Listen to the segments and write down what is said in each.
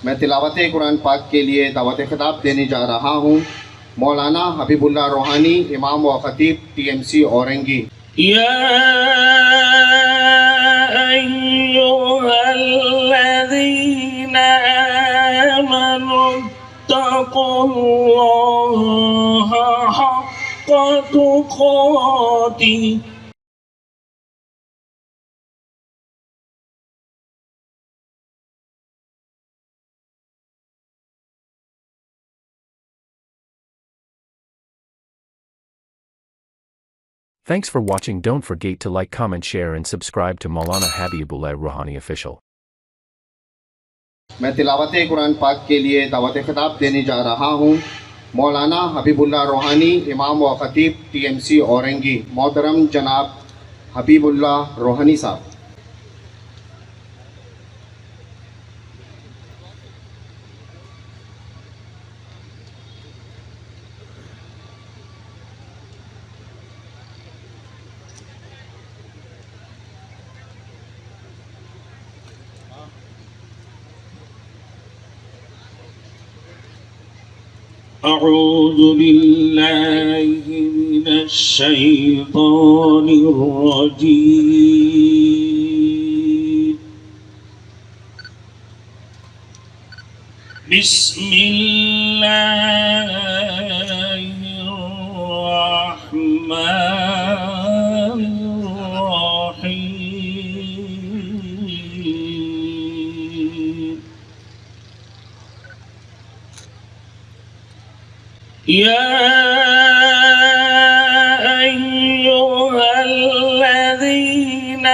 मैं तिलावत कुरान पाक के लिए दावत खिताब देने जा रहा हूँ। मौलाना हबीबुल्लाह रोहानी, इमाम व खतीब TMC औरंगी। या अय्युहल्लज़ीना आमनू तक़ुल्लाहा हक़्क़ तुक़ातिह। Thanks for watching. Don't forget to like, comment, share and subscribe to Maulana Habibullah Rohani Official. मैं तिलावत कुरान पाक के लिए दावत खिताब देने जा रहा हूँ। मौलाना हबीबुल्लाह रोहानी, इमाम व खतीब TMC औरंगी। मोहतरम जनाब हबीबुल्लाह रोहानी साहब। أعوذ بالله من الشيطان الرجيم. بسم الله الرحمن الرحيم. يا أيها الذين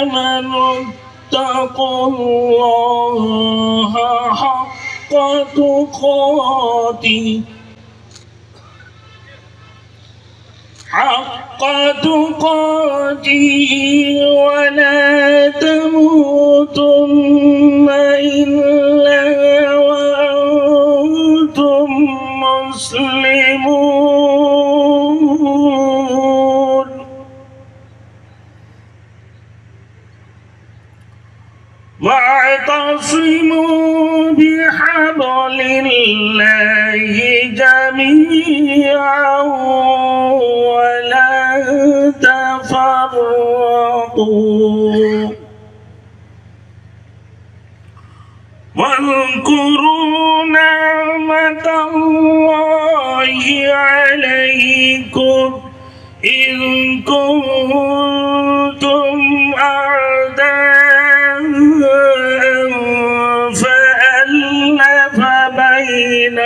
آمنوا اتقوا الله حق تقاته ولا تموتن إلا وأنتم مسلمون. واعتصموا بحبل الله جميعا ولا تفرقوا. واذكروا نعمة الله عليكم إذ كنتم أعداء فألف بين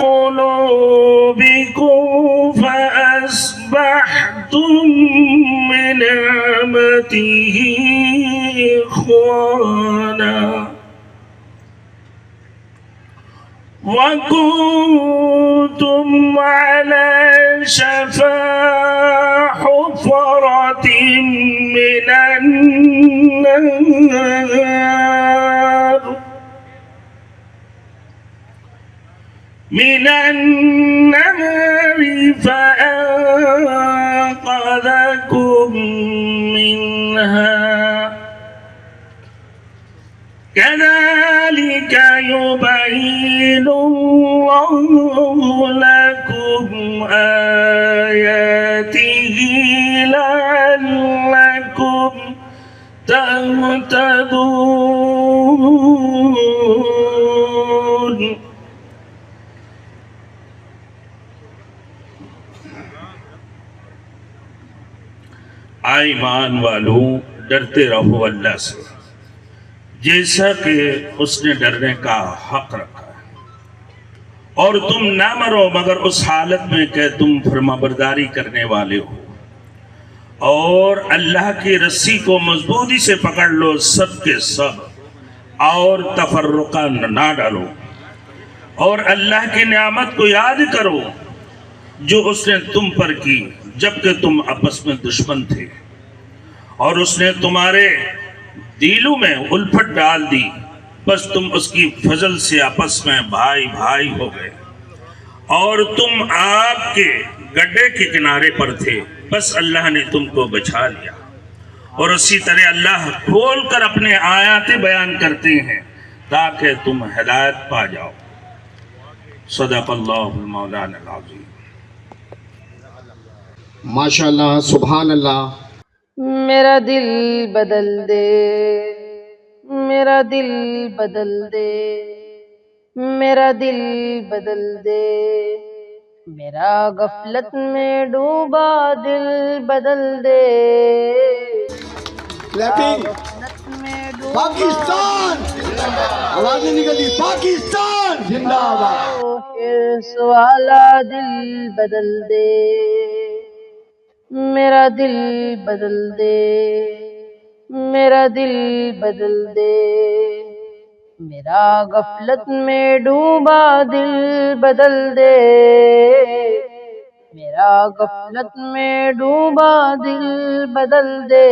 قلوبكم فأصبحتم بنعمته إخوانا وكنتم على شفا حفرة من النار فأنقذكم منها. كذلك يبين الله لكم آياته لعلكم تهتدون. आए ईमान वालों, डरते रहो अल्लाह से जैसा कि उसने डरने का हक रखा है, और तुम ना मरो मगर उस हालत में कि तुम फरमाबरदारी करने वाले हो, और अल्लाह की रस्सी को मजबूती से पकड़ लो सब के सब, और तफर्रुका ना डालो, और अल्लाह की नियामत को याद करो जो उसने तुम पर की जबकि तुम आपस में दुश्मन थे, और उसने तुम्हारे दिलों में उल्फत डाल दी, बस तुम उसकी फजल से आपस में भाई भाई हो गए, और तुम आपके गड्ढे के किनारे पर थे, बस अल्लाह ने तुमको बचा लिया। और उसी तरह अल्लाह खोल कर अपने आयातें बयान करते हैं ताकि तुम हिदायत पा जाओ। सदक़ल्लाहुल मौलाना अज़ीम। माशाल्लाह, सुभान अल्लाह। मेरा दिल बदल दे, मेरा दिल बदल दे, मेरा दिल बदल दे, मेरा गफलत में डूबा दिल बदल दे। गफलत में डूबा पाकिस्तान, आवाज़ें निकली, पाकिस्तान जिंदाबाद। फिर वाला दिल बदल दे, मेरा दिल बदल दे, मेरा दिल बदल दे, मेरा गफलत में डूबा दिल बदल दे, मेरा गफलत में डूबा दिल बदल दे।